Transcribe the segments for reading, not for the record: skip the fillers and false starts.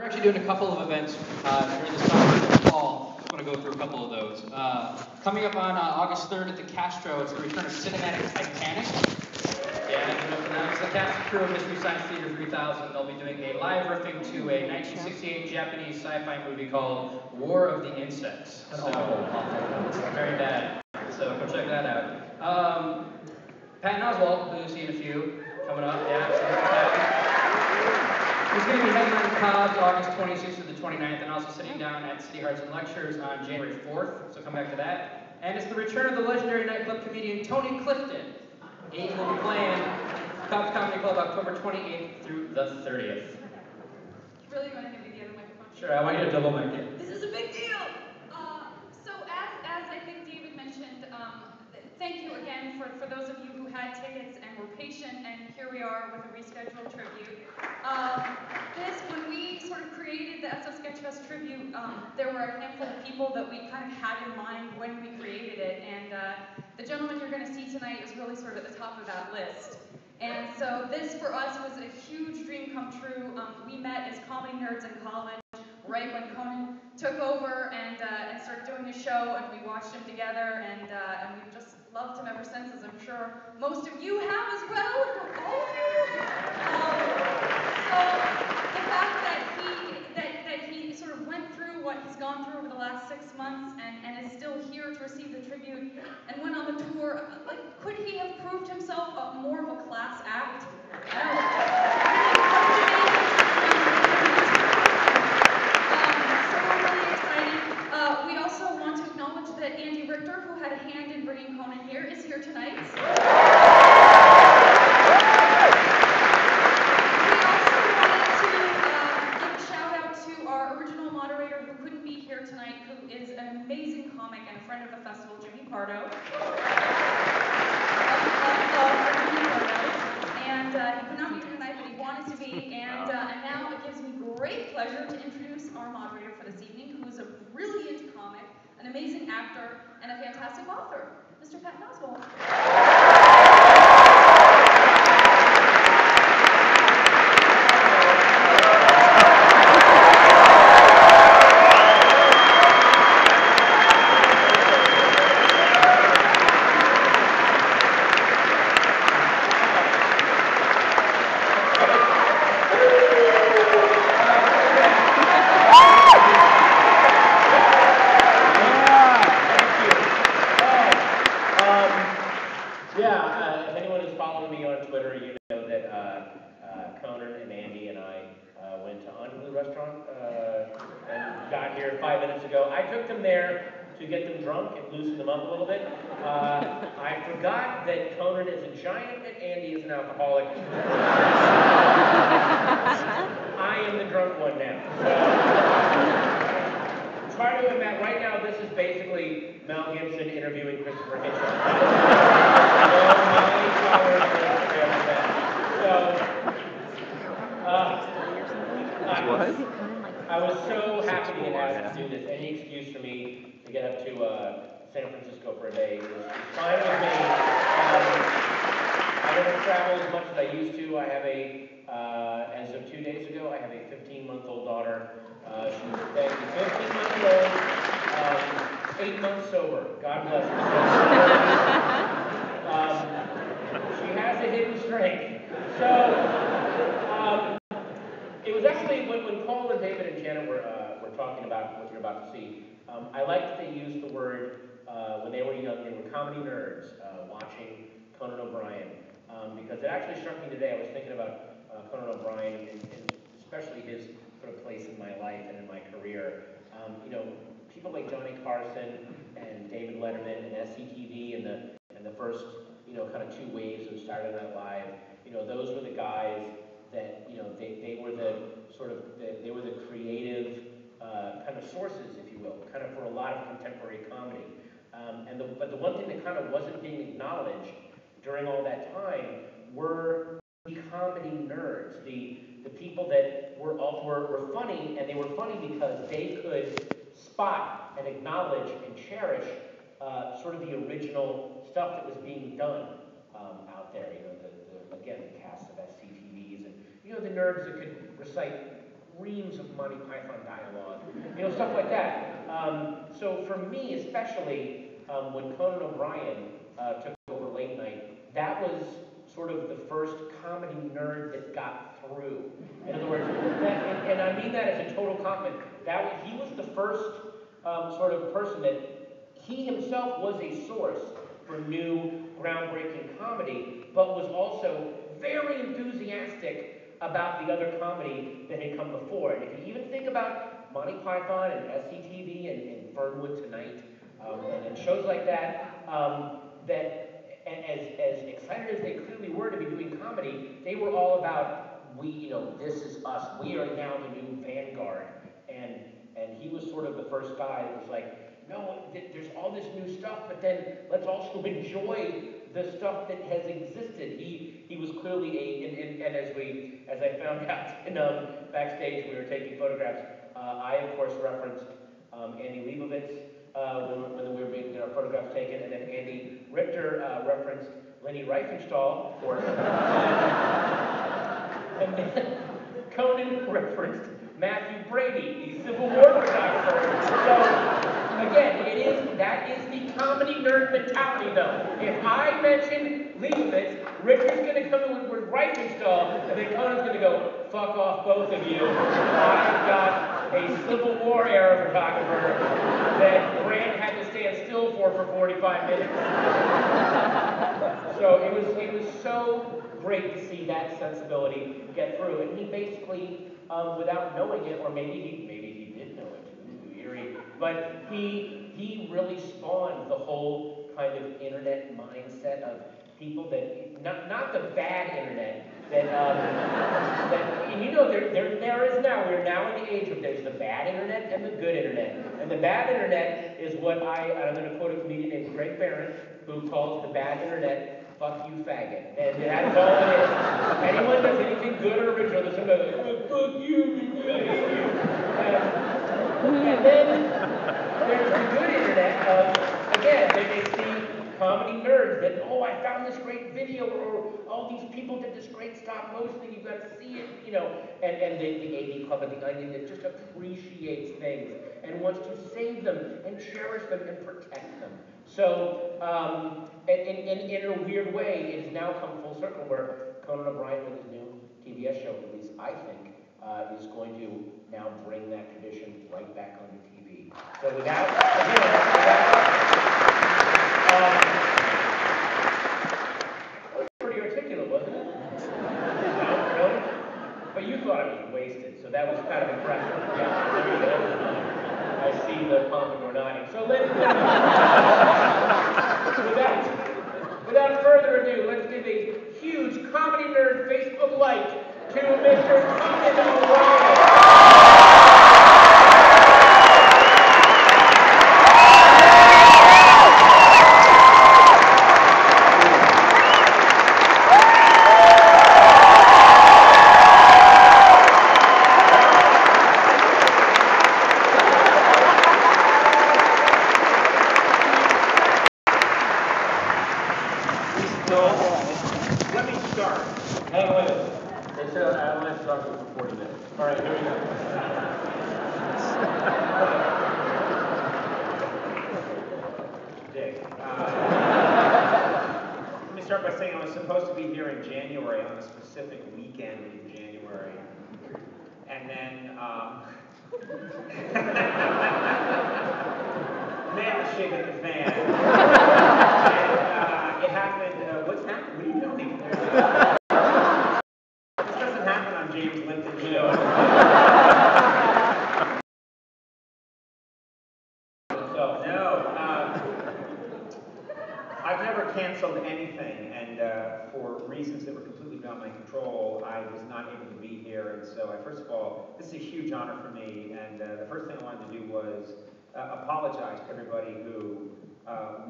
We're actually doing a couple of events during the summer and the fall. I want to go through a couple of those. Coming up on August 3rd at the Castro, it's the return of Cinematic Titanic. Yeah, you know, for them, it's the cast and crew of Mystery Science Theater 3000. They'll be doing a live riffing to a 1968 Japanese sci-fi movie called War of the Insects. So, very bad. So come check that out. Patton Oswalt, who you'll see in a few, coming up. Yeah, absolutely. He's going to be headlining Cobb's August 26th to the 29th, and also sitting down at City Arts and Lectures on January 4th, so come back to that. And it's the return of the legendary nightclub comedian Tony Clifton. He will be playing Cobb's Comedy Club October 28th through the 30th. Really want to give me the other microphone? Sure, I want you to double mic it. This is a big deal! So as I think David mentioned, thank you again for those of you who had tickets and were patient, and here we are with a rescheduled tribute. When we sort of created the SF Sketchfest tribute, there were a handful of people that we kind of had in mind when we created it, and the gentleman you're going to see tonight is really sort of at the top of that list. And so this, for us, was a huge dream come true. We met as comedy nerds in college, right when Conan took over and started doing his show, and we watched him together, and we've just loved him ever since, as I'm sure most of you have as well, all of you. So the fact that he sort of went through what he's gone through over the last 6 months and is still here to receive the tribute and went on the tour, like, could he have proved himself more of a class act? So we're really excited. We also want to acknowledge that Andy Richter, who had a hand in bringing Conan here, is here tonight. We also wanted to give a shout out to our original moderator who couldn't be here tonight, who is an amazing comic and a friend of the festival, Jimmy Pardo. And he could not be here tonight, but he wanted to be. And now it gives me great pleasure to introduce our moderator for this evening, who is a brilliant comic, an amazing actor, and a fantastic author, Mr. Patton Oswalt. To get them drunk and loosen them up a little bit. I forgot that Conan is a giant and Andy is an alcoholic. I am the drunk one now. So, try to imagine, right now this is basically Mel Gibson interviewing Christopher Hitchens. I was so happy to get asked to do this. Any excuse for me to get up to San Francisco for a day is fine with me. I don't travel as much as I used to. I have as of 2 days ago, I have a 15-month-old daughter. She's 15 months old, 8 months sober. God bless her. She has a hidden strength. So, it was actually when Paul and David and Janet were talking about what you're about to see. I liked that they used the word when they were young. They were comedy nerds watching Conan O'Brien because it actually struck me today. I was thinking about Conan O'Brien and especially his sort of place in my life and in my career. You know, people like Johnny Carson and David Letterman and SCTV and the first kind of 2 waves of Saturday Night Live. You know, those were the guys that, you know, they were the sort of, they were the creative kind of sources, if you will, kind of for a lot of contemporary comedy. But the one thing that kind of wasn't being acknowledged during all that time were the comedy nerds, the people that were funny, and they were funny because they could spot and acknowledge and cherish sort of the original stuff that was being done out there. You know, again, the cast of SCTVs and, you know, the nerds that could recite reams of Monty Python dialogue, you know, stuff like that. So for me, especially, when Conan O'Brien took over late night, that was sort of the first comedy nerd that got through. In other words, and I mean that as a total compliment. He was the first sort of person that he himself was a source for new, groundbreaking comedy, but was also very enthusiastic about the other comedy that had come before. And if you even think about Monty Python and SCTV and Fernwood Tonight, and shows like that, that as excited as they clearly were to be doing comedy, they were all about, you know, this is us. We are now the new vanguard. And he was sort of the first guy that was like, no, there's all this new stuff, but then let's also enjoy the stuff that has existed. He was clearly and as I found out in backstage we were taking photographs, I of course referenced Andy Leibovitz when we were making our photographs taken, and then Andy Richter referenced Leni Riefenstahl, of course. And then Conan referenced Matthew Brady, the Civil War photographer. So again, that is the comedy nerd mentality, though. If I mention Leibovitz, Richard's going to come in with Riefenstahl, and then Conan's going to go, fuck off, both of you. I've got a Civil War era photographer that Grant had to stand still for 45 minutes. So it was so great to see that sensibility get through, and he basically, without knowing it, or maybe he did know it, eerie, but he really spawned the whole kind of internet mindset of people that, not the bad internet, that and you know, there is now, we're now in the age of there's the bad internet and the good internet. And the bad internet is what I'm going to quote a comedian named Greg Barron, who calls the bad internet, fuck you, faggot. And that's all it is. Anyone does anything good or original, there's somebody like, oh, fuck you, I hate you. And then there's the good internet of, again, they see comedy nerds that, oh, I found this great video, or all these people did this great stop motion thing, you've got to see it, you know, and the AV Club at the Onion that just appreciates things and wants to save them and cherish them and protect them. So, in a weird way, it has now come full circle where Conan O'Brien with his new TBS show, at least I think, is going to now bring that tradition right back onto TV. So without pretty articulate, wasn't it? No, really? But you thought it was wasted, so that was kind of impressive. Yeah, I see the Pompadour nodding. So without further ado, let's give a huge comedy nerd Facebook like to Mr. Conan O'Brien. Let me start. Hang on, wait a minute. They said I only have to talk to them for 40 minutes. All right, here we go. Dick. Let me start by saying I was supposed to be here in January on a specific weekend in January. And then, man, the shit hit the fan. And it happened, what's happened? What are you doing? This doesn't happen on James Linton show. So, no, I've never canceled anything, and for reasons that were completely beyond my control, I was not able to be here. And so, first of all, this is a huge honor for me, and the first thing I wanted to do was apologize to everybody who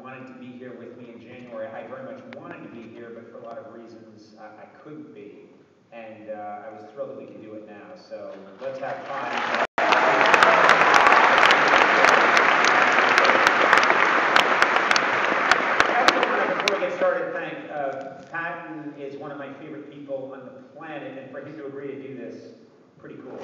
wanted to be here with me in January. I very much wanted to be here, but for a lot of reasons, I couldn't be. And I was thrilled that we could do it now. So let's have fun. I also want to, before we get started, thank Patton is one of my favorite people on the planet, and for him to agree to do this, pretty cool.